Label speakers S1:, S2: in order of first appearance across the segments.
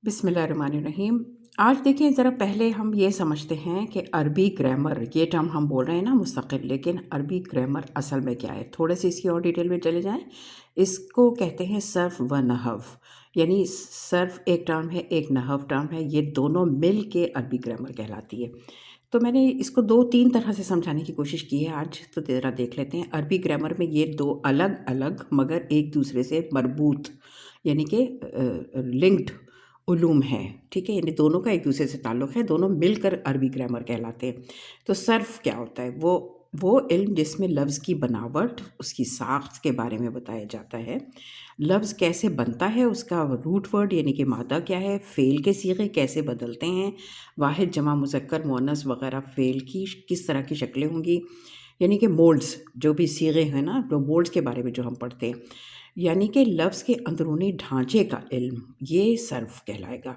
S1: بسم اللہ الرحمن الرحیم۔ آج دیکھیں ذرا پہلے ہم یہ سمجھتے ہیں کہ عربی گرامر یہ ٹرم ہم بول رہے ہیں نا مستقل، لیکن عربی گرامر اصل میں کیا ہے، تھوڑے سے اس کی اور ڈیٹیل میں چلے جائیں۔ اس کو کہتے ہیں صرف و نحو، یعنی صرف ایک ٹرم ہے، ایک نحو ٹرم ہے، یہ دونوں مل کے عربی گرامر کہلاتی ہے۔ تو میں نے اس کو 2-3 طرح سے سمجھانے کی کوشش کی ہے آج، تو ذرا دیکھ لیتے ہیں۔ عربی گرامر میں یہ دو الگ الگ مگر ایک دوسرے سے مربوط یعنی کہ لنکڈ علوم ہیں، ٹھیک ہے، یعنی دونوں کا ایک دوسرے سے تعلق ہے، دونوں مل کر عربی گرامر کہلاتے ہیں۔ تو صرف کیا ہوتا ہے؟ وہ علم جس میں لفظ کی بناوٹ، اس کی ساخت کے بارے میں بتایا جاتا ہے، لفظ کیسے بنتا ہے، اس کا روٹ ورڈ یعنی کہ مادہ کیا ہے، فعل کے صیغے کیسے بدلتے ہیں، واحد جمع مذکر مؤنث وغیرہ فعل کی کس طرح کی شکلیں ہوں گی، یعنی کہ مولڈز جو بھی صیغے ہیں نا، وہ مولڈز کے بارے میں جو ہم پڑھتے ہیں، یعنی کہ لفظ کے اندرونی ڈھانچے کا علم، یہ صرف کہلائے گا،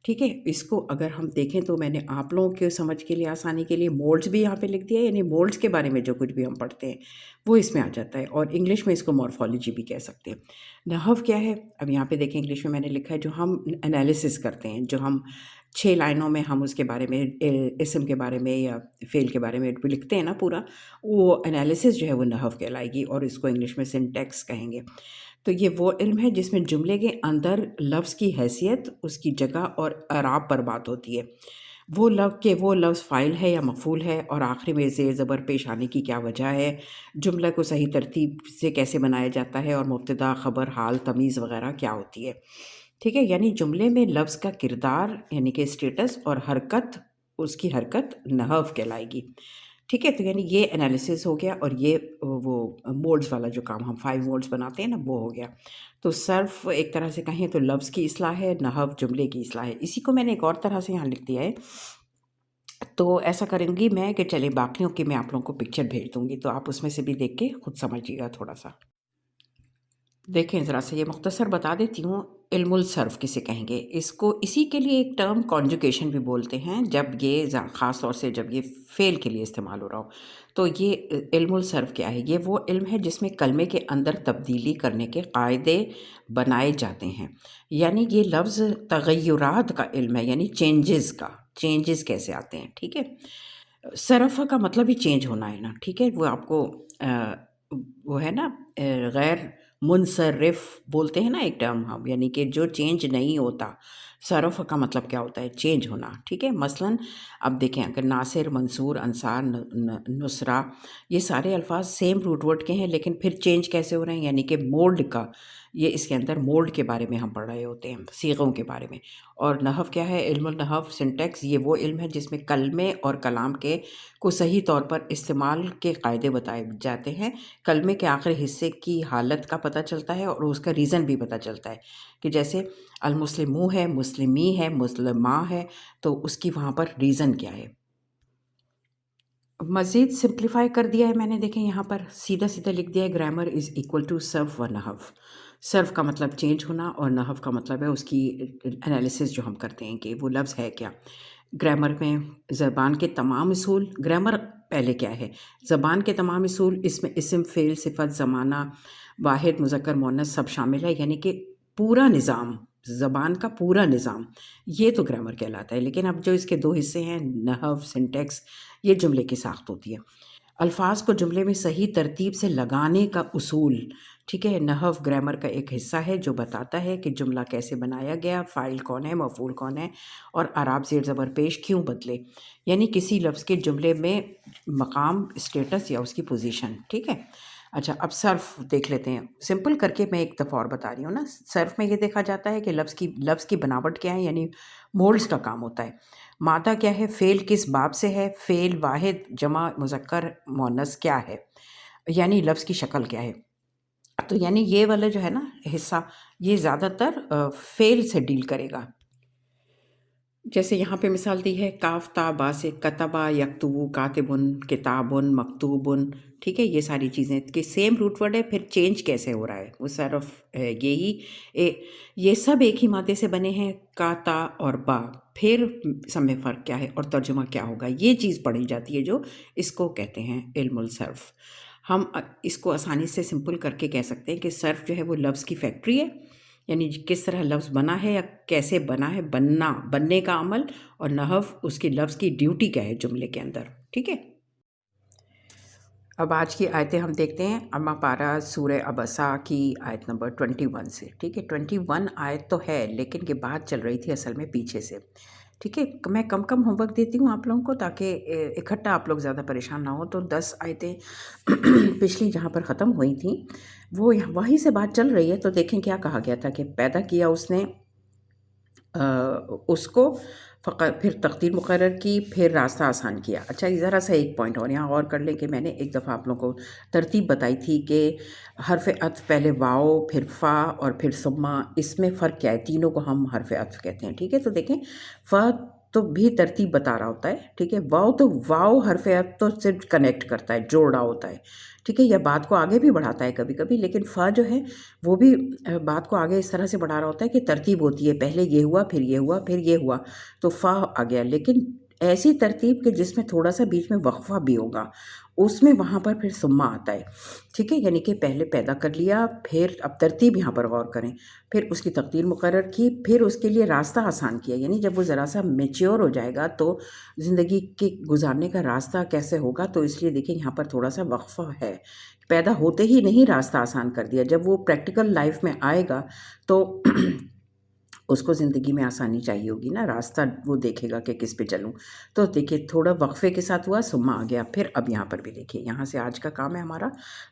S1: ٹھیک ہے۔ اس کو اگر ہم دیکھیں تو میں نے آپ لوگوں کے سمجھ کے لیے آسانی کے لیے مولڈز بھی یہاں پہ لکھ دیا ہے، یعنی مولڈز کے بارے میں جو کچھ بھی ہم پڑھتے ہیں وہ اس میں آ جاتا ہے، اور انگلش میں اس کو مورفولوجی بھی کہہ سکتے ہیں۔ نحو کیا ہے؟ اب یہاں پہ دیکھیں انگلش میں نے لکھا ہے جو ہم انالیسس کرتے ہیں، جو ہم 6 لائنوں میں ہم اس کے بارے میں اسم کے بارے میں یا فعل کے بارے میں لکھتے ہیں نا پورا، وہ انالیسس جو ہے وہ نحو کہلائے گی، اور اس کو انگلش میں سنٹیکس کہیں گے۔ تو یہ وہ علم ہے جس میں جملے کے اندر لفظ کی حیثیت، اس کی جگہ اور اعراب پر بات ہوتی ہے، وہ لفظ فاعل ہے یا مفعول ہے، اور آخری میں زیر زبر پیش آنے کی کیا وجہ ہے، جملہ کو صحیح ترتیب سے کیسے بنایا جاتا ہے، اور مبتدا خبر حال تمیز وغیرہ کیا ہوتی ہے، ٹھیک ہے۔ یعنی جملے میں لفظ کا کردار یعنی کہ اسٹیٹس اور حرکت، اس کی حرکت نحو کہلائے گی، ٹھیک ہے۔ تو یعنی یہ انالیسس ہو گیا، اور یہ وہ موڈز والا جو کام ہم 5 موڈز بناتے ہیں نا، وہ ہو گیا۔ تو صرف ایک طرح سے کہیں تو لفظ کی اصلاح ہے، نحو جملے کی اصلاح ہے۔ اسی کو میں نے ایک اور طرح سے یہاں لکھ دیا ہے، تو ایسا کریں گی میں کہ چلیں باقیوں کی میں آپ لوگوں کو پکچر بھیج دوں گی، تو آپ اس میں سے بھی دیکھ کے خود سمجھیے گا تھوڑا سا۔ دیکھیں ذرا سے یہ مختصر بتا دیتی ہوں، علم الصرف کسے کہیں گے، اس کو اسی کے لیے ایک ٹرم کانجوگیشن بھی بولتے ہیں، جب یہ خاص طور سے جب یہ فعل کے لیے استعمال ہو رہا ہو۔ تو یہ علم الصرف کیا ہے؟ یہ وہ علم ہے جس میں کلمے کے اندر تبدیلی کرنے کے قاعدے بنائے جاتے ہیں، یعنی یہ لفظ تغیرات کا علم ہے، یعنی چینجز کیسے آتے ہیں، ٹھیک ہے۔ صرف کا مطلب ہی چینج ہونا ہے نا، ٹھیک ہے، وہ آپ کو وہ ہے نا غیر منصرف بولتے ہیں نا ایک ٹرم ہم، یعنی کہ جو چینج نہیں ہوتا۔ صرف کا مطلب کیا ہوتا ہے؟ چینج ہونا، ٹھیک ہے۔ مثلاً اب دیکھیں اگر ناصر، منصور، انصار، نصرہ، یہ سارے الفاظ سیم روٹ ورڈ کے ہیں، لیکن پھر چینج کیسے ہو رہے ہیں؟ یعنی کہ مولڈ کا، یہ اس کے اندر مولڈ کے بارے میں ہم پڑھ رہے ہوتے ہیں، صیغوں کے بارے میں۔ اور نحو کیا ہے؟ علم النحو سنٹیکس، یہ وہ علم ہے جس میں کلمے اور کلام کے کو صحیح طور پر استعمال کے قاعدے بتائے جاتے ہیں، کلمے کے آخری حصے کی حالت کا پتہ چلتا ہے، اور اس کا ریزن بھی پتہ چلتا ہے، کہ جیسے المسلموں ہے، مسلمی ہے، مسلمہ ہے، تو اس کی وہاں پر ریزن کیا ہے۔ مزید سمپلیفائی کر دیا ہے میں نے، دیکھیں یہاں پر سیدھا سیدھا لکھ دیا ہے، گرامر از ایکول ٹو صرف و نحو۔ صرف کا مطلب چینج ہونا، اور نحو کا مطلب ہے اس کی انالیسس جو ہم کرتے ہیں کہ وہ لفظ ہے کیا۔ گرامر میں زبان کے تمام اصول، گرامر پہلے کیا ہے؟ زبان کے تمام اصول، اس میں اسم، فعل، صفت، زمانہ، واحد مذکر مؤنث سب شامل ہے، یعنی کہ پورا نظام، زبان کا پورا نظام، یہ تو گرامر کہلاتا ہے۔ لیکن اب جو اس کے 2 حصے ہیں، نحو، سنٹیکس، یہ جملے کی ساخت ہوتی ہے۔ الفاظ کو جملے میں صحیح ترتیب سے لگانے کا اصول، ٹھیک ہے۔ نحو گرامر کا ایک حصہ ہے جو بتاتا ہے کہ جملہ کیسے بنایا گیا، فاعل کون ہے، مفعول کون ہے، اور اعراب زیر زبر پیش کیوں بدلے، یعنی کسی لفظ کے جملے میں مقام، اسٹیٹس یا اس کی پوزیشن، ٹھیک ہے۔ اچھا اب صرف دیکھ لیتے ہیں، سمپل کر کے میں ایک دفعہ اور بتا رہی ہوں نا۔ صرف میں یہ دیکھا جاتا ہے کہ لفظ کی بناوٹ کیا ہے، یعنی مولڈز کا کام ہوتا ہے۔ مادہ کیا ہے، فعل کس باب سے ہے، فعل واحد جمع مذکر مؤنث کیا ہے، یعنی لفظ کی شکل کیا ہے۔ تو یعنی یہ والا جو ہے نا حصہ، یہ زیادہ تر فعل سے ڈیل کرے گا۔ جیسے یہاں پہ مثال دی ہے، کاف تا با سے کتبہ، یکتبو، کاتبن، کتابن، مکتوبن، ٹھیک ہے۔ یہ ساری چیزیں کہ سیم روٹ ورڈ ہے، پھر چینج کیسے ہو رہا ہے، وہ صرف یہ سب ایک ہی مادے سے بنے ہیں، کا، تا اور با، پھر سب میں فرق کیا ہے اور ترجمہ کیا ہوگا، یہ چیز پڑھی جاتی ہے، جو اس کو کہتے ہیں علم الصرف۔ ہم اس کو آسانی سے سمپل کر کے کہہ سکتے ہیں کہ صرف جو ہے وہ لفظ کی فیکٹری ہے، یعنی کس طرح لفظ بنا ہے یا کیسے بنا ہے، بننے کا عمل، اور نحو اس کی لفظ کی ڈیوٹی کیا ہے جملے کے اندر. ٹھیک ہے. اب آج کی آیتیں ہم دیکھتے ہیں. اما پارا سورہ عبسہ کی آیت نمبر 21 سے. ٹھیک ہے. 21 آیت تو ہے لیکن یہ بات چل رہی تھی اصل میں پیچھے سے. ٹھیک ہے. میں کم ہوم ورک دیتی ہوں آپ لوگوں کو تاکہ اکٹھا آپ لوگ زیادہ پریشان نہ ہو. تو 10 آیتیں پچھلی جہاں پر ختم ہوئی تھیں وہ وہیں سے بات چل رہی ہے. تو دیکھیں کیا کہا گیا تھا کہ پیدا کیا اس نے اس کو، پھر تقدیر مقرر کی، پھر راستہ آسان کیا. اچھا ذرا سا ایک پوائنٹ اور یہاں اور کر لیں کہ میں نے ایک دفعہ آپ لوگوں کو ترتیب بتائی تھی کہ حرف عطف پہلے واو پھر فا اور پھر ثم، اس میں فرق کیا ہے. تینوں کو ہم حرف عطف کہتے ہیں. ٹھیک ہے. تو دیکھیں فا تو بھی ترتیب بتا رہا ہوتا ہے. ٹھیک ہے. واو حرف عطف تو صرف کنیکٹ کرتا ہے، جوڑ رہا ہوتا ہے. ٹھیک ہے. یا بات کو آگے بھی بڑھاتا ہے کبھی کبھی، لیکن فا جو ہے وہ بھی بات کو آگے اس طرح سے بڑھا رہا ہوتا ہے کہ ترتیب ہوتی ہے، پہلے یہ ہوا پھر یہ ہوا پھر یہ ہوا تو فا آ گیا. لیکن ایسی ترتیب کہ جس میں تھوڑا سا بیچ میں وقفہ بھی ہوگا، اس میں وہاں پر پھر ثم آتا ہے. ٹھیک ہے. یعنی کہ پہلے پیدا کر لیا، پھر اب ترتیب یہاں پر غور کریں، پھر اس کی تقدیر مقرر کی، پھر اس کے لیے راستہ آسان کیا. یعنی جب وہ ذرا سا میچیور ہو جائے گا تو زندگی کے گزارنے کا راستہ کیسے ہوگا. تو اس لیے دیکھیں یہاں پر تھوڑا سا وقفہ ہے. پیدا ہوتے ہی نہیں راستہ آسان کر دیا. جب وہ پریکٹیکل لائف میں آئے گا تو اس کو زندگی میں آسانی چاہیے ہوگی نا، راستہ وہ دیکھے گا کہ کس پہ چلوں. تو دیکھیے تھوڑا وقفے کے ساتھ ہوا، ثم آ گیا. پھر اب یہاں پر بھی دیکھیے، یہاں سے آج کا کام ہے ہمارا.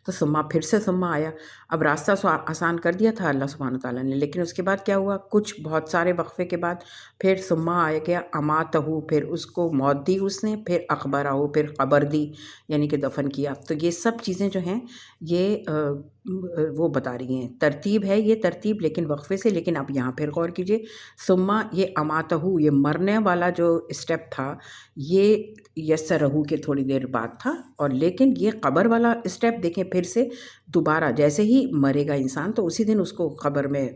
S1: تو ثم، پھر سے ثم آیا. اب راستہ آسان کر دیا تھا اللہ سبحانہ تعالیٰ نے، لیکن اس کے بعد کیا ہوا، کچھ بہت سارے وقفے کے بعد پھر ثم آیا گیا. اماتہ، پھر اس کو موت دی اس نے، پھر اخبرہ، پھر قبر دی یعنی کہ دفن کیا. تو یہ سب چیزیں جو ہیں یہ وہ بتا رہی ہیں. ترتیب ہے یہ ترتیب لیکن وقفے سے. لیکن اب یہاں پھر غور کیجئے، ثم یہ اماتہ، یہ مرنے والا جو اسٹیپ تھا یہ یسرہ کے تھوڑی دیر بعد تھا، اور لیکن یہ قبر والا اسٹیپ دیکھیں پھر سے دوبارہ جیسے ہی مرے گا انسان تو اسی دن اس کو قبر میں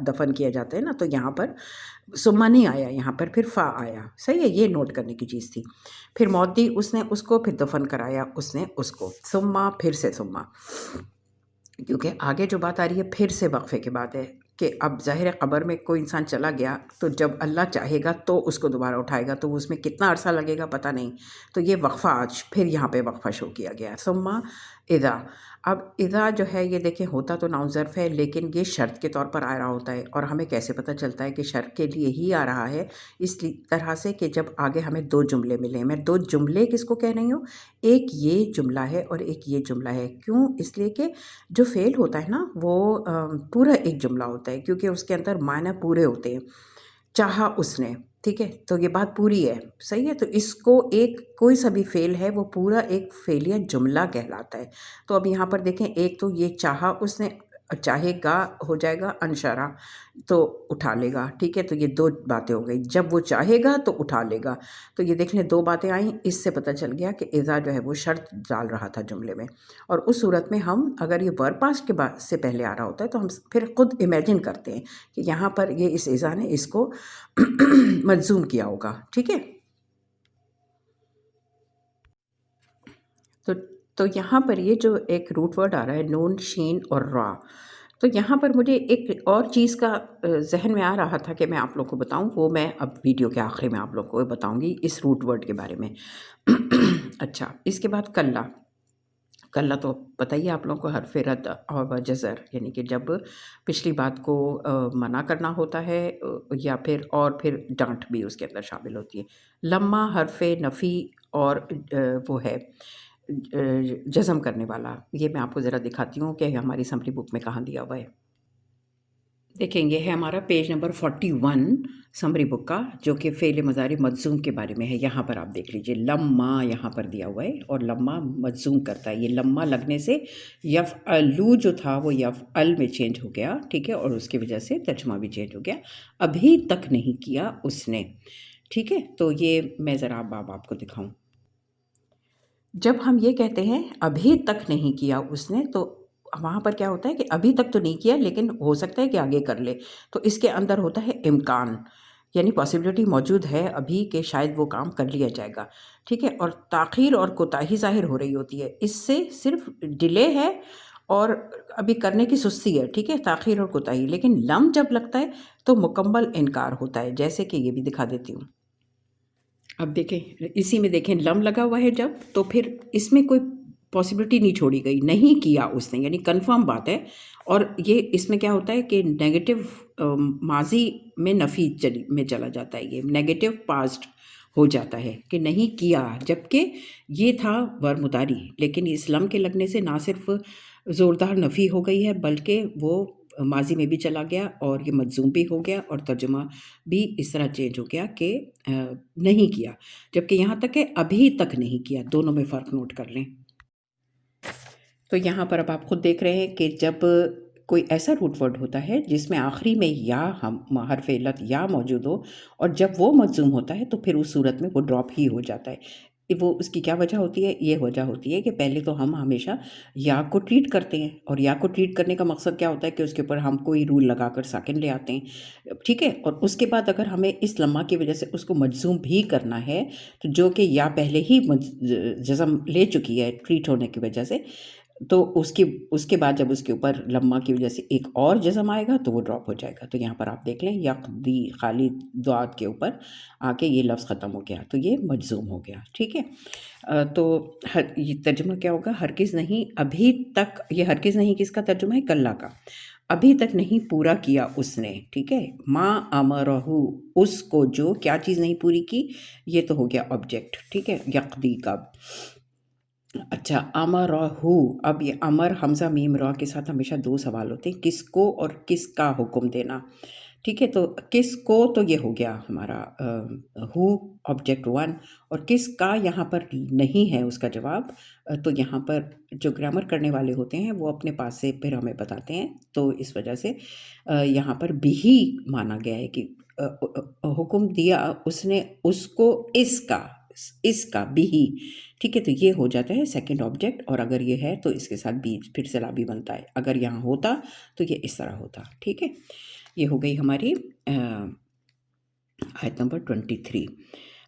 S1: دفن کیا جاتا ہے نا. تو یہاں پر ثم نہیں آیا، یہاں پر پھر فا آیا. صحیح ہے. یہ نوٹ کرنے کی چیز تھی. پھر موت دی اس نے اس کو، پھر دفن کرایا اس نے اس کو. ثم، پھر سے ثم، کیونکہ آگے جو بات آ رہی ہے پھر سے وقفے کے بعد ہے کہ اب ظاہر قبر میں کوئی انسان چلا گیا تو جب اللہ چاہے گا تو اس کو دوبارہ اٹھائے گا، تو اس میں کتنا عرصہ لگے گا پتہ نہیں. تو یہ وقفہ آج پھر یہاں پہ وقفہ شو کیا گیا. ثم اذا، اب اذا جو ہے یہ دیکھیں ہوتا تو ناؤن ظرف ہے لیکن یہ شرط کے طور پر آ رہا ہوتا ہے. اور ہمیں کیسے پتہ چلتا ہے کہ شرط کے لیے ہی آ رہا ہے؟ اس طرح سے کہ جب آگے ہمیں دو جملے ملیں. میں دو جملے کس کو کہہ رہی ہوں، ایک یہ جملہ ہے اور ایک یہ جملہ ہے. کیوں؟ اس لیے کہ جو فعل ہوتا ہے نا وہ پورا ایک جملہ ہوتا ہے کیونکہ اس کے اندر معنی پورے ہوتے ہیں. چاہا اس نے، ٹھیک ہے، تو یہ بات پوری ہے. صحیح ہے. تو اس کو ایک کوئی سا بھی فعل ہے وہ پورا ایک فعلیہ جملہ کہلاتا ہے. تو اب یہاں پر دیکھیں ایک تو یہ چاہا اس نے، چاہے گا ہو جائے گا انشارہ تو اٹھا لے گا. ٹھیک ہے. تو یہ دو باتیں ہو گئی، جب وہ چاہے گا تو اٹھا لے گا. تو یہ دیکھ لیں دو باتیں آئیں. اس سے پتہ چل گیا کہ اذا جو ہے وہ شرط ڈال رہا تھا جملے میں. اور اس صورت میں ہم اگر یہ ورب پاسٹ کے بعد سے پہلے آ رہا ہوتا ہے تو ہم پھر خود امیجن کرتے ہیں کہ یہاں پر یہ اس اذا نے اس کو مجزوم کیا ہوگا. ٹھیک ہے. تو یہاں پر یہ جو ایک روٹ ورڈ آ رہا ہے نون شین اور را، تو یہاں پر مجھے ایک اور چیز کا ذہن میں آ رہا تھا کہ میں آپ لوگوں کو بتاؤں، وہ میں اب ویڈیو کے آخر میں آپ لوگوں کو بتاؤں گی اس روٹ ورڈ کے بارے میں. اچھا، اس کے بعد کلّا. کلّا تو پتہ ہی ہے آپ لوگوں کو حرف رد اور جزر، یعنی کہ جب پچھلی بات کو منع کرنا ہوتا ہے یا پھر ڈانٹ بھی اس کے اندر شامل ہوتی ہے. لما حرف نفی اور وہ ہے جزم کرنے والا. یہ میں آپ کو ذرا دکھاتی ہوں کہ ہماری سمری بک میں کہاں دیا ہوا ہے. دیکھیں یہ ہے ہمارا پیج نمبر 41 سمری بک کا، جو کہ فعل مضارع مجزوم کے بارے میں ہے. یہاں پر آپ دیکھ لیجئے لما یہاں پر دیا ہوا ہے اور لما مجزوم کرتا ہے. یہ لما لگنے سے یفعلو جو تھا وہ یفعل میں چینج ہو گیا. ٹھیک ہے. اور اس کی وجہ سے ترجمہ بھی چینج ہو گیا. ابھی تک نہیں کیا اس نے. ٹھیک ہے. تو یہ میں ذرا اب آپ کو دکھاؤں. جب ہم یہ کہتے ہیں ابھی تک نہیں کیا اس نے، تو وہاں پر کیا ہوتا ہے کہ ابھی تک تو نہیں کیا لیکن ہو سکتا ہے کہ آگے کر لے. تو اس کے اندر ہوتا ہے امکان، یعنی پاسبلٹی موجود ہے ابھی کہ شاید وہ کام کر لیا جائے گا. ٹھیک ہے. اور تاخیر اور کوتاہی ظاہر ہو رہی ہوتی ہے. اس سے صرف ڈیلے ہے اور ابھی کرنے کی سستی ہے، ٹھیک ہے، تاخیر اور کوتاہی، لیکن لم جب لگتا ہے تو مکمل انکار ہوتا ہے، جیسے کہ یہ بھی دکھا دیتی ہوں۔ اب دیکھیں اسی میں دیکھیں لم لگا ہوا ہے جب، تو پھر اس میں کوئی پاسبلٹی نہیں چھوڑی گئی، نہیں کیا اس نے، یعنی کنفرم بات ہے۔ اور یہ اس میں کیا ہوتا ہے کہ نیگیٹو ماضی میں نفی میں چلا جاتا ہے، یہ نیگیٹو پاسٹ ہو جاتا ہے کہ نہیں کیا، جبکہ یہ تھا ورب مضاری، لیکن اس لم کے لگنے سے نہ صرف زوردار نفی ہو گئی ہے بلکہ وہ ماضی میں بھی چلا گیا اور یہ مجزوم بھی ہو گیا، اور ترجمہ بھی اس طرح چینج ہو گیا کہ نہیں کیا، جبکہ یہاں تک کہ ابھی تک نہیں کیا، دونوں میں فرق نوٹ کر لیں۔ تو یہاں پر اب آپ خود دیکھ رہے ہیں کہ جب کوئی ایسا روٹ ورڈ ہوتا ہے جس میں آخری میں یا حرف علت یا موجود ہو، اور جب وہ مجزوم ہوتا ہے تو پھر اس صورت میں وہ ڈراپ ہی ہو جاتا ہے۔ وہ اس کی کیا وجہ ہوتی ہے؟ یہ وجہ ہوتی ہے کہ پہلے تو ہم ہمیشہ یا کو ٹریٹ کرتے ہیں، اور یا کو ٹریٹ کرنے کا مقصد کیا ہوتا ہے کہ اس کے اوپر ہم کوئی رول لگا کر ساکن لے آتے ہیں، ٹھیک ہے، اور اس کے بعد اگر ہمیں اس لمحہ کی وجہ سے اس کو مجزوم بھی کرنا ہے، تو جو کہ یا پہلے ہی جزم لے چکی ہے ٹریٹ ہونے کی وجہ سے، تو اس کے بعد جب اس کے اوپر لمحہ کی وجہ سے ایک اور جزم آئے گا تو وہ ڈراپ ہو جائے گا۔ تو یہاں پر آپ دیکھ لیں یقدی خالی دعات کے اوپر آ کے یہ لفظ ختم ہو گیا، تو یہ مجزوم ہو گیا، ٹھیک ہے۔ تو یہ ترجمہ کیا ہوگا؟ ہرگز نہیں، ابھی تک، یہ ہرگز نہیں کس کا ترجمہ ہے؟ کلّا کا، ابھی تک نہیں پورا کیا اس نے، ٹھیک ہے، ما امرہ، اس کو جو کیا چیز نہیں پوری کی، یہ تو ہو گیا آبجیکٹ، ٹھیک ہے، یقدی کا۔ اچھا، امرہ، اب یہ امر حمزہ میم را کے ساتھ ہمیشہ دو سوال ہوتے ہیں، کس کو اور کس کا حکم دینا، ٹھیک ہے، تو کس کو تو یہ ہو گیا ہمارا ہو آبجیکٹ 1، اور کس کا یہاں پر نہیں ہے اس کا جواب، تو یہاں پر جو گرامر کرنے والے ہوتے ہیں وہ اپنے پاس سے پھر ہمیں بتاتے ہیں، تو اس وجہ سے یہاں پر بھی ہی مانا گیا ہے کہ حکم دیا اس نے اس کو اس کا بھی ہی، ٹھیک ہے، تو یہ ہو جاتا ہے سیکنڈ آبجیکٹ، اور اگر یہ ہے تو اس کے ساتھ بھی پھر سے لابی بنتا ہے، اگر یہاں ہوتا تو یہ اس طرح ہوتا، ٹھیک ہے۔ یہ ہو گئی ہماری آیت نمبر 23۔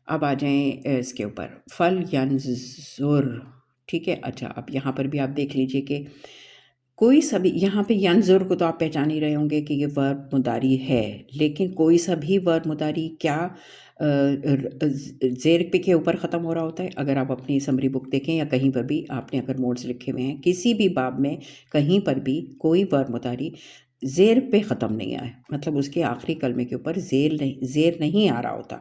S1: اب آ جائیں اس کے اوپر فل ینظر، ٹھیک ہے۔ اچھا، اب یہاں پر بھی آپ دیکھ لیجئے کہ کوئی سا بھی، یہاں پہ ینظر کو تو آپ پہچان ہی رہے ہوں گے کہ یہ ورب مضاری ہے، لیکن کوئی سا بھی ورب مضاری کیا زیر پہ کے اوپر ختم ہو رہا ہوتا ہے؟ اگر آپ اپنی سمری بک دیکھیں یا کہیں پر بھی آپ نے اگر موڈز لکھے ہوئے ہیں، کسی بھی باب میں کہیں پر بھی کوئی ورب مضاری زیر پہ ختم نہیں آئے، مطلب اس کے آخری کلمے کے اوپر زیر نہیں آ رہا ہوتا،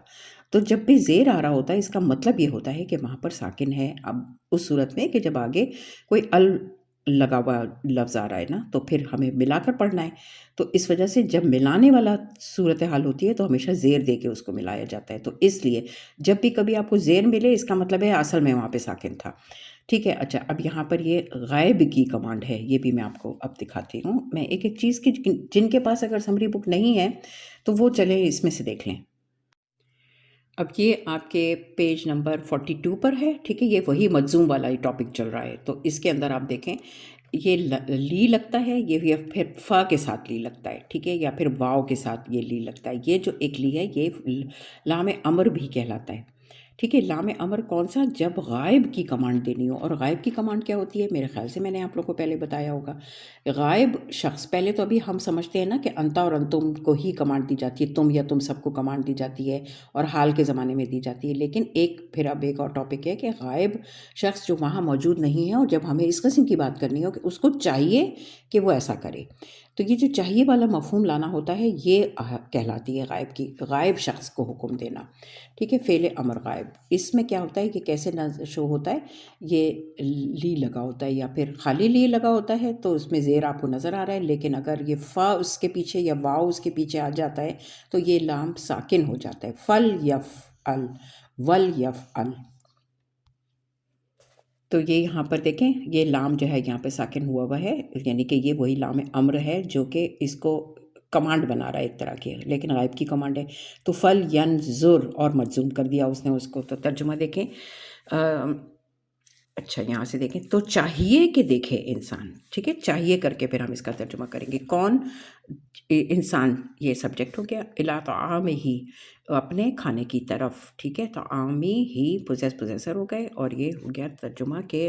S1: تو جب بھی زیر آ رہا ہوتا ہے اس کا مطلب یہ ہوتا ہے کہ وہاں پر ساکن ہے۔ اب اس صورت میں کہ جب آگے کوئی لگا ہوا لفظ آ رہا ہے نا، تو پھر ہمیں ملا کر پڑھنا ہے، تو اس وجہ سے جب ملانے والا صورتحال ہوتی ہے تو ہمیشہ زیر دے کے اس کو ملایا جاتا ہے، تو اس لیے جب بھی کبھی آپ کو زیر ملے اس کا مطلب ہے اصل میں وہاں پہ ساکن تھا، ٹھیک ہے۔ اچھا، اب یہاں پر یہ غائب کی کمانڈ ہے، یہ بھی میں آپ کو اب دکھاتی ہوں، میں ایک ایک چیز کی، جن کے پاس اگر سمری بک نہیں ہے تو وہ چلیں اس میں سے دیکھ لیں۔ اب یہ آپ کے پیج نمبر 42 پر ہے، ٹھیک ہے، یہ وہی مجزوم والا ٹاپک چل رہا ہے، تو اس کے اندر آپ دیکھیں یہ لی لگتا ہے، یہ پھر فا کے ساتھ لی لگتا ہے، ٹھیک ہے، یا پھر واو کے ساتھ یہ لی لگتا ہے، یہ جو ایک لی ہے یہ لام امر بھی کہلاتا ہے، ٹھیک ہے۔ لام امر کون سا؟ جب غائب کی کمانڈ دینی ہو، اور غائب کی کمانڈ کیا ہوتی ہے؟ میرے خیال سے میں نے آپ لوگوں کو پہلے بتایا ہوگا، غائب شخص، پہلے تو ابھی ہم سمجھتے ہیں نا کہ انتا اور انتم کو ہی کمانڈ دی جاتی ہے، تم یا تم سب کو کمانڈ دی جاتی ہے، اور حال کے زمانے میں دی جاتی ہے، لیکن پھر اب ایک اور ٹاپک ہے کہ غائب شخص جو وہاں موجود نہیں ہے، اور جب ہمیں اس قسم کی بات کرنی ہو کہ اس کو چاہیے کہ وہ ایسا کرے، تو یہ جو چاہیے والا مفہوم لانا ہوتا ہے یہ کہلاتی ہے غائب کی، غائب شخص کو حکم دینا، ٹھیک ہے، فعل امر غائب۔ اس میں کیا ہوتا ہے کہ کیسے شو ہوتا ہے؟ یہ لی لگا ہوتا ہے یا پھر خالی لی لگا ہوتا ہے، تو اس میں زیر آپ کو نظر آ رہا ہے، لیکن اگر یہ فا اس کے پیچھے یا واو اس کے پیچھے آ جاتا ہے تو یہ لام ساکن ہو جاتا ہے، فل یفعل، ول یفعل، تو یہ یہاں پر دیکھیں یہ لام جو ہے یہاں پہ ساکن ہوا ہوا ہے، یعنی کہ یہ وہی لام امر ہے جو کہ اس کو کمانڈ بنا رہا ہے ایک طرح کی، لیکن غائب کی کمانڈ ہے، تو فل ینظر اور مجزوم کر دیا اس نے اس کو، تو ترجمہ دیکھیں، اچھا یہاں سے دیکھیں، تو چاہیے کہ دیکھے انسان، ٹھیک ہے، چاہیے کر کے پھر ہم اس کا ترجمہ کریں گے، کون؟ انسان، یہ سبجیکٹ ہو گیا، الا طعامہ ہی، اپنے کھانے کی طرف، ٹھیک ہے، طعامی ہی پوزیسر ہو گئے، اور یہ ہو گیا ترجمہ کہ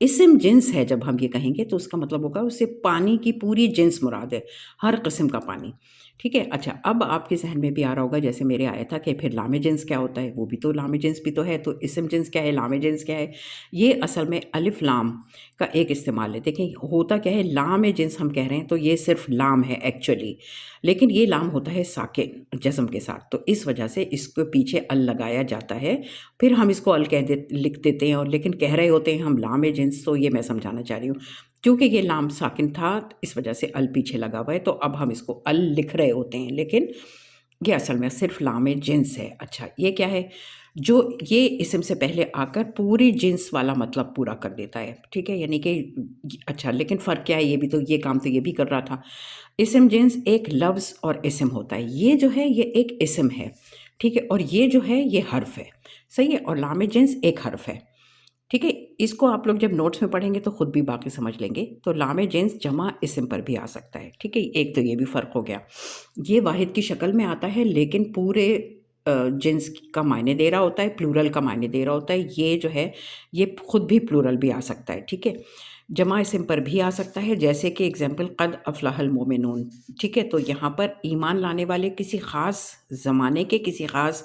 S1: اسم جنس ہے جب ہم یہ کہیں گے تو اس کا مطلب ہوگا اس سے پانی کی پوری جنس مراد ہے، ہر قسم کا پانی، ٹھیک ہے۔ اچھا، اب آپ کے ذہن میں بھی آ رہا ہوگا جیسے میرے آیا تھا کہ پھر لام جنس کیا ہوتا ہے، وہ بھی تو لام جنس بھی تو ہے، تو اسم جنس کیا ہے، لام جنس کیا ہے؟ یہ اصل میں الف لام کا ایک استعمال ہے۔ دیکھیں ہوتا کیا ہے، لام جنس ہم کہہ رہے ہیں تو یہ صرف لام ہے ایکچولی، لیکن یہ لام ہوتا ہے ساکن جزم کے ساتھ، تو اس وجہ سے اس کو پیچھے ال لگایا جاتا ہے، پھر ہم اس کو ال لکھ دیتے ہیں، اور لیکن کہہ رہے ہوتے ہیں ہم لام جنس، تو یہ میں سمجھانا چاہ رہی ہوں کیونکہ یہ لام ساکن تھا اس وجہ سے ال پیچھے لگا ہوا ہے، تو اب ہم اس کو ال لکھ رہے ہوتے ہیں، لیکن یہ اصل میں صرف لام جنس ہے۔ اچھا، یہ کیا ہے؟ جو یہ اسم سے پہلے آ کر پوری جنس والا مطلب پورا کر دیتا ہے، ٹھیک ہے، یعنی کہ اچھا، لیکن فرق کیا ہے، یہ بھی تو یہ کام تو یہ بھی کر رہا تھا۔ اسم جنس ایک لفظ اور اسم ہوتا ہے، یہ جو ہے یہ ایک اسم ہے، ٹھیک ہے، اور یہ جو ہے یہ حرف ہے، صحیح ہے، اور لام جنس ایک حرف ہے، ٹھیک ہے۔ اس کو آپ لوگ جب نوٹس میں پڑھیں گے تو خود بھی باقی سمجھ لیں گے، تو لام جنس جمع اسم پر بھی آ سکتا ہے، ٹھیک ہے، ایک تو یہ بھی فرق ہو گیا، یہ واحد کی شکل میں آتا ہے لیکن پورے جنس کا معنی دے رہا ہوتا ہے، پلورل کا معنی دے رہا ہوتا ہے، یہ جو ہے یہ خود بھی پلورل بھی آ سکتا ہے، ٹھیک ہے، جمع اسم پر بھی آ سکتا ہے، جیسے کہ اگزامپل قد افلح المومنون، ٹھیک ہے، تو یہاں پر ایمان لانے والے کسی خاص زمانے کے کسی خاص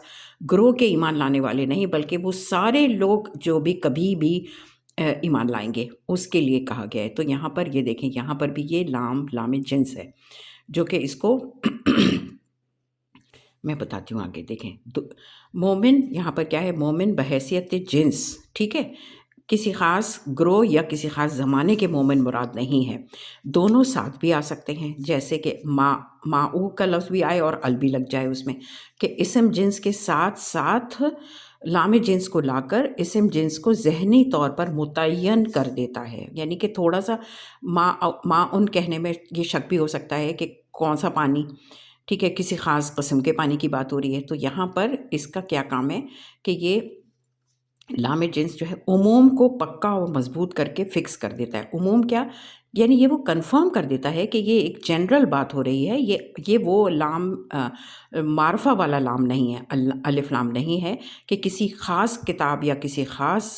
S1: گروہ کے ایمان لانے والے نہیں، بلکہ وہ سارے لوگ جو بھی کبھی بھی ایمان لائیں گے اس کے لیے کہا گیا ہے۔ تو یہاں پر یہ دیکھیں، یہاں پر بھی یہ لام جنس ہے، جو کہ اس کو میں بتاتی ہوں آگے، دیکھیں مومن یہاں پر کیا ہے، مومن بحیثیت جنس، ٹھیک ہے، کسی خاص گروہ یا کسی خاص زمانے کے مومن مراد نہیں ہے، دونوں ساتھ بھی آ سکتے ہیں، جیسے کہ معو کا لفظ بھی آئے اور ال بھی لگ جائے اس میں، کہ اسم جنس کے ساتھ ساتھ لام جنس کو لا کر اسم جنس کو ذہنی طور پر متعین کر دیتا ہے، یعنی کہ تھوڑا سا ما ان کہنے میں یہ شک بھی ہو سکتا ہے کہ کون سا پانی، ٹھیک ہے، کسی خاص قسم کے پانی کی بات ہو رہی ہے، تو یہاں پر اس کا کیا کام ہے کہ یہ لام جنس جو ہے عموم کو پکا اور مضبوط کر کے فکس کر دیتا ہے۔ عموم کیا، یعنی یہ وہ کنفرم کر دیتا ہے کہ یہ ایک جنرل بات ہو رہی ہے، یہ وہ لام معرفہ والا لام نہیں ہے، الف لام نہیں ہے کہ کسی خاص کتاب یا کسی خاص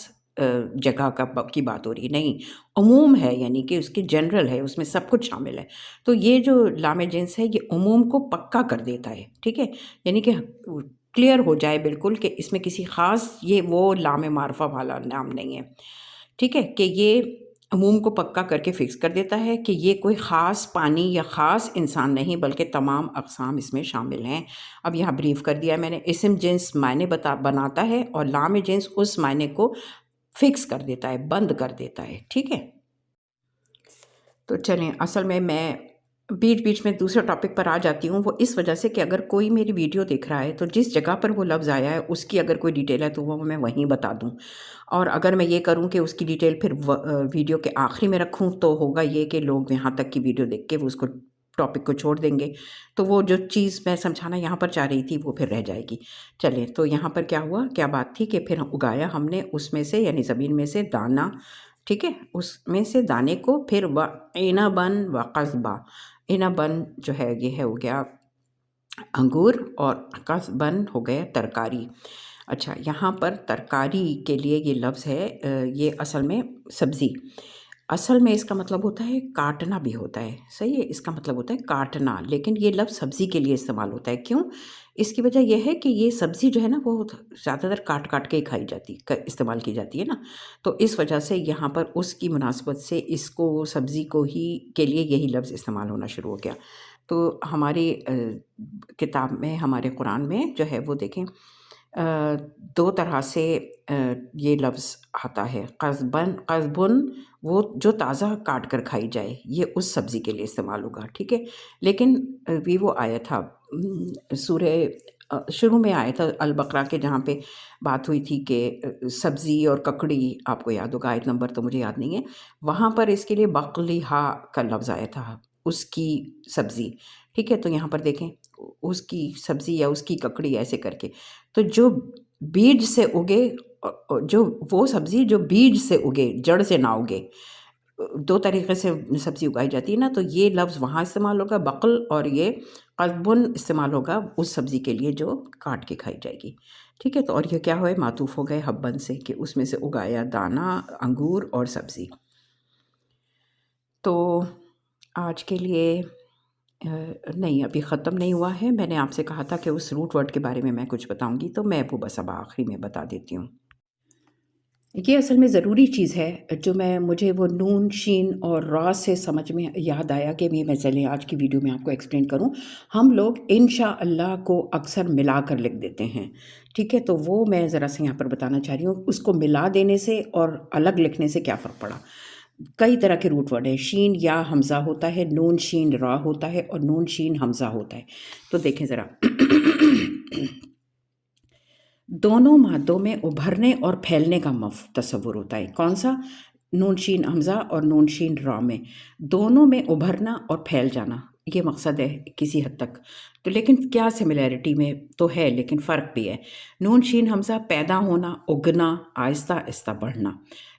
S1: جگہ کی بات ہو رہی ہے، نہیں، عموم ہے، یعنی کہ اس کی جنرل ہے، اس میں سب کچھ شامل ہے، تو یہ جو لام جنس ہے یہ عموم کو پکا کر دیتا ہے، ٹھیک ہے، یعنی کہ کلیئر ہو جائے بالکل کہ اس میں کسی خاص یہ وہ لام معرفہ والا نام نہیں ہے، ٹھیک ہے، کہ یہ عموم کو پکا کر کے فکس کر دیتا ہے کہ یہ کوئی خاص پانی یا خاص انسان نہیں بلکہ تمام اقسام اس میں شامل ہیں۔ اب یہاں بریف کر دیا میں نے، اسم جنس معنی بناتا ہے اور لام جنس اس معنی کو فکس کر دیتا ہے، بند کر دیتا ہے، ٹھیک ہے۔ تو چلیں، اصل میں بیچ بیچ میں دوسرے ٹاپک پر آ جاتی ہوں، وہ اس وجہ سے کہ اگر کوئی میری ویڈیو دیکھ رہا ہے تو جس جگہ پر وہ لفظ آیا ہے اس کی اگر کوئی ڈیٹیل ہے تو وہ میں وہیں بتا دوں، اور اگر میں یہ کروں کہ اس کی ڈیٹیل پھر ویڈیو کے آخری میں رکھوں تو ہوگا یہ کہ لوگ یہاں تک کی ویڈیو دیکھ کے وہ اس کو ٹاپک کو چھوڑ دیں گے، تو وہ جو چیز میں سمجھانا یہاں پر چاہ رہی تھی وہ پھر رہ جائے گی۔ چلیں، تو یہاں پر کیا ہوا، کیا بات تھی کہ پھر اگایا ہم نے اس میں سے، یعنی زمین میں سے دانہ، ٹھیک ہے، اس میں سے دانے کو، پھر عنبًا وقضبًا، عنبًا جو ہے یہ ہو گیا انگور، اور قضبًا ہو گیا ترکاری۔ اچھا، یہاں پر ترکاری کے لیے یہ لفظ ہے، یہ اصل میں سبزی، اصل میں اس کا مطلب ہوتا ہے کاٹنا بھی ہوتا ہے، صحیح ہے، اس کا مطلب ہوتا ہے کاٹنا، لیکن یہ لفظ سبزی کے لیے استعمال ہوتا ہے، کیوں؟ اس کی وجہ یہ ہے کہ یہ سبزی جو ہے نا وہ زیادہ تر کاٹ کاٹ کے کھائی جاتی، استعمال کی جاتی ہے نا، تو اس وجہ سے یہاں پر اس کی مناسبت سے اس کو سبزی کو ہی کے لیے یہی لفظ استعمال ہونا شروع ہو گیا۔ تو ہماری کتاب میں، ہمارے قرآن میں جو ہے وہ دیکھیں دو طرح سے یہ لفظ آتا ہے، قضبن وہ جو تازہ کاٹ کر کھائی جائے، یہ اس سبزی کے لیے استعمال ہوگا، ٹھیک ہے، لیکن بھی وہ آیا تھا سورہ شروع میں آیا تھا البقرہ کے، جہاں پہ بات ہوئی تھی کہ سبزی اور ککڑی، آپ کو یاد ہوگا، آیت نمبر تو مجھے یاد نہیں ہے، وہاں پر اس کے لیے بقلیہا کا لفظ آیا تھا، اس کی سبزی، ٹھیک ہے، تو یہاں پر دیکھیں اس کی سبزی یا اس کی ککڑی ایسے کر کے، تو جو بیج سے اگے، جو وہ سبزی جو بیج سے اگے، جڑ سے نہ اگے، دو طریقے سے سبزی اگائی جاتی ہے نا، تو یہ لفظ وہاں استعمال ہوگا بقل، اور یہ قضبن استعمال ہوگا اس سبزی کے لیے جو کاٹ کے کھائی جائے گی۔ ٹھیک ہے، تو اور یہ کیا ہوئے معطوف ہو گئے حبن سے کہ اس میں سے اگایا دانہ انگور اور سبزی۔ تو آج کے لیے نہیں ابھی ختم نہیں ہوا ہے، میں نے آپ سے کہا تھا کہ اس روٹ ورڈ کے بارے میں کچھ بتاؤں گی، تو میں وہ بس اب آخری میں بتا دیتی ہوں۔ یہ اصل میں ضروری چیز ہے جو مجھے وہ نون شین اور را سے سمجھ میں یاد آیا کہ میں چلیں آج کی ویڈیو میں آپ کو ایکسپلین کروں۔ ہم لوگ انشاءاللہ کو اکثر ملا کر لکھ دیتے ہیں، ٹھیک ہے، تو وہ میں ذرا سے یہاں پر بتانا چاہ رہی ہوں، اس کو ملا دینے سے اور الگ لکھنے سے کیا فرق پڑا۔ کئی طرح کے روٹ ورڈ ہیں، شین یا حمزہ ہوتا ہے، نون شین را ہوتا ہے، اور نون شین حمزہ ہوتا ہے۔ تو دیکھیں ذرا دونوں مادوں میں ابھرنے اور پھیلنے کا تصور ہوتا ہے، کون سا؟ نون شین حمزہ اور نون شین را میں دونوں میں ابھرنا اور پھیل جانا، یہ مقصد ہے کسی حد تک۔ تو لیکن کیا سملیرٹی میں تو ہے لیکن فرق بھی ہے۔ نون شین حمزہ پیدا ہونا، اگنا، آہستہ آہستہ بڑھنا،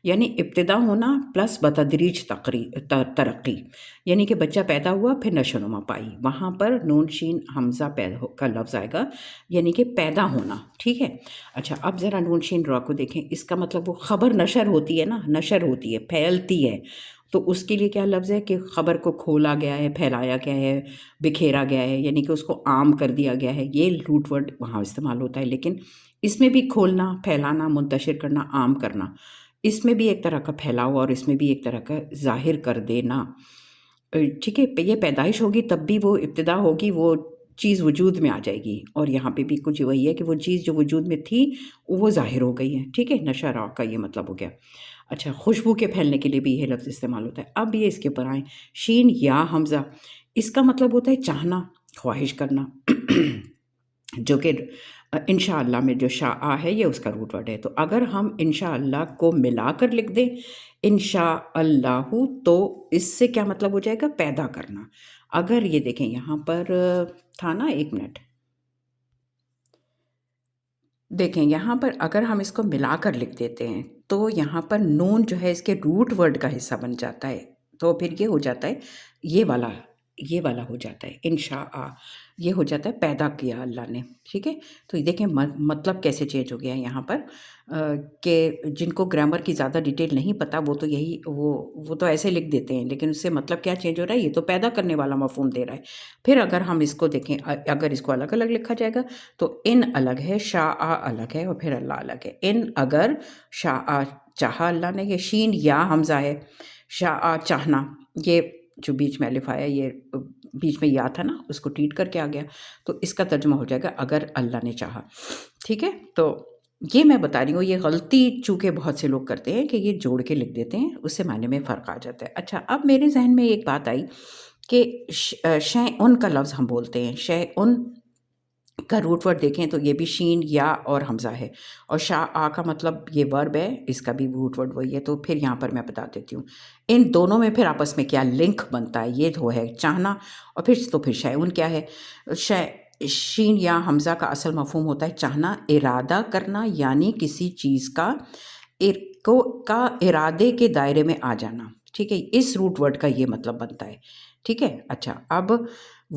S1: یعنی ابتدا ہونا پلس بتدریج ترقی، یعنی کہ بچہ پیدا ہوا پھر نشو و نما پائی، وہاں پر نون شین حمزہ کا لفظ آئے گا، یعنی کہ پیدا ہونا، ٹھیک ہے۔ اچھا اب ذرا نون شین را کو دیکھیں، اس کا مطلب وہ خبر نشر ہوتی ہے نا، نشر ہوتی ہے، پھیلتی ہے، تو اس کے لیے کیا لفظ ہے کہ خبر کو کھولا گیا ہے، پھیلایا گیا ہے، بکھیرا گیا ہے، یعنی کہ اس کو عام کر دیا گیا ہے، یہ روٹ ورڈ وہاں استعمال ہوتا ہے۔ لیکن اس میں بھی کھولنا، پھیلانا، منتشر کرنا، عام کرنا، اس میں بھی ایک طرح کا پھیلاؤ اور اس میں بھی ایک طرح کا ظاہر کر دینا، ٹھیک ہے۔ یہ پیدائش ہوگی تب بھی وہ ابتدا ہوگی، وہ چیز وجود میں آ جائے گی، اور یہاں پہ بھی کچھ وہی ہے کہ وہ چیز جو وجود میں تھی وہ ظاہر ہو گئی ہے، ٹھیک ہے، نشر آ کا یہ مطلب ہو گیا۔ اچھا خوشبو کے پھیلنے کے لیے بھی یہ لفظ استعمال ہوتا ہے۔ اب یہ اس کے اوپر آئیں، شین یا حمزہ، اس کا مطلب ہوتا ہے چاہنا، خواہش کرنا، جو کہ انشاءاللہ میں جو شاء ہے یہ اس کا روٹ ورڈ ہے۔ تو اگر ہم انشاءاللہ کو ملا کر لکھ دیں انشاءاللہ، تو اس سے کیا مطلب ہو جائے گا؟ پیدا کرنا۔ اگر یہ دیکھیں یہاں پر تھا نا، ایک منٹ دیکھیں یہاں پر اگر ہم اس کو ملا کر لکھ دیتے ہیں تو یہاں پر نون جو ہے اس کے روٹ ورڈ کا حصہ بن جاتا ہے، تو پھر یہ ہو جاتا ہے یہ والا ہو جاتا ہے انشاء، یہ ہو جاتا ہے پیدا کیا اللہ نے، ٹھیک ہے۔ تو یہ دیکھیں مطلب کیسے چینج ہو گیا ہے یہاں پر، کہ جن کو گرامر کی زیادہ ڈیٹیل نہیں پتہ وہ تو یہی وہ تو ایسے لکھ دیتے ہیں، لیکن اس سے مطلب کیا چینج ہو رہا ہے، یہ تو پیدا کرنے والا مفہوم دے رہا ہے۔ پھر اگر ہم اس کو دیکھیں، اگر اس کو الگ الگ لکھا جائے گا تو ان الگ ہے، شاء الگ ہے، اور پھر اللہ الگ ہے۔ ان اگر شاء چاہا اللہ نے، یہ شین یا حمزہ ہے، شاء چاہنا، یہ جو بیچ میں الف آیا، یہ بیچ میں یا تھا نا، اس کو ٹریٹ کر کے آ گیا، تو اس کا ترجمہ ہو جائے گا اگر اللہ نے چاہا، ٹھیک ہے۔ تو یہ میں بتا رہی ہوں، یہ غلطی چونکہ بہت سے لوگ کرتے ہیں کہ یہ جوڑ کے لکھ دیتے ہیں، اس سے معنی میں فرق آ جاتا ہے۔ اچھا اب میرے ذہن میں ایک بات آئی کہ شیء کا لفظ ہم بولتے ہیں، شیء کا روٹ ورڈ دیکھیں تو یہ بھی شین یا اور حمزہ ہے، اور شاء کا مطلب یہ ورب ہے، اس کا بھی روٹ ورڈ وہی ہے۔ تو پھر یہاں پر میں بتا دیتی ہوں ان دونوں میں پھر آپس میں کیا لنک بنتا ہے، یہ تو ہے چاہنا، اور پھر شیء کیا ہے، شین یا حمزہ کا اصل مفہوم ہوتا ہے چاہنا، ارادہ کرنا، یعنی کسی چیز کا ارادے کے دائرے میں آ جانا، ٹھیک ہے، اس روٹ ورڈ کا یہ مطلب بنتا ہے، ٹھیک ہے۔ اچھا اب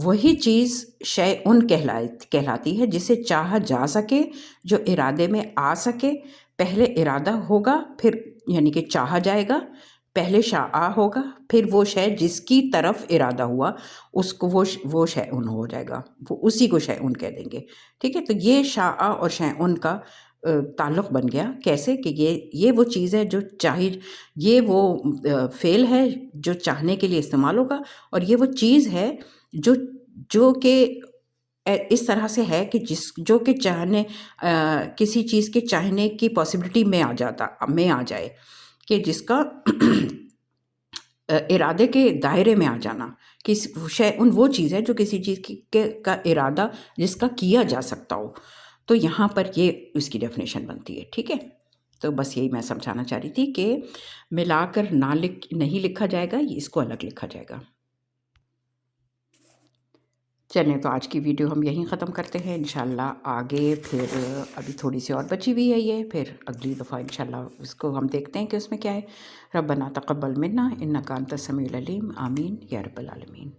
S1: وہی چیز شیء کہلاتی ہے جسے چاہا جا سکے، جو ارادے میں آ سکے، پہلے ارادہ ہوگا پھر یعنی کہ چاہا جائے گا، پہلے شاء ہوگا، پھر وہ شے جس کی طرف ارادہ ہوا اس کو وہ شیء ہو جائے گا، وہ اسی کو شیء کہہ دیں گے، ٹھیک ہے۔ تو یہ شاء اور شیء کا تعلق بن گیا، کیسے کہ یہ وہ چیز ہے جو یہ وہ فعل ہے جو چاہنے کے لیے استعمال ہوگا، اور یہ وہ چیز ہے جو کہ اس طرح سے ہے کہ جو کہ چاہنے کسی چیز کے چاہنے کی پاسبلٹی میں آ جائے، کہ جس کا ارادے کے دائرے میں آ جانا، کہ وہ چیز ہے جو کسی چیز کا ارادہ جس کا کیا جا سکتا ہو، تو یہاں پر یہ اس کی ڈیفینیشن بنتی ہے، ٹھیک ہے۔ تو بس یہی میں سمجھانا چاہ رہی تھی کہ ملا کر نہیں لکھا جائے گا، اس کو الگ لکھا جائے گا۔ چلیں تو آج کی ویڈیو ہم یہیں ختم کرتے ہیں، انشاءاللہ آگے پھر ابھی تھوڑی سی اور بچی ہوئی ہے، یہ پھر اگلی دفعہ انشاءاللہ اس کو ہم دیکھتے ہیں کہ اس میں کیا ہے۔ ربنا تقبل منا انک انت السمیع العلیم، آمین یا رب العالمین۔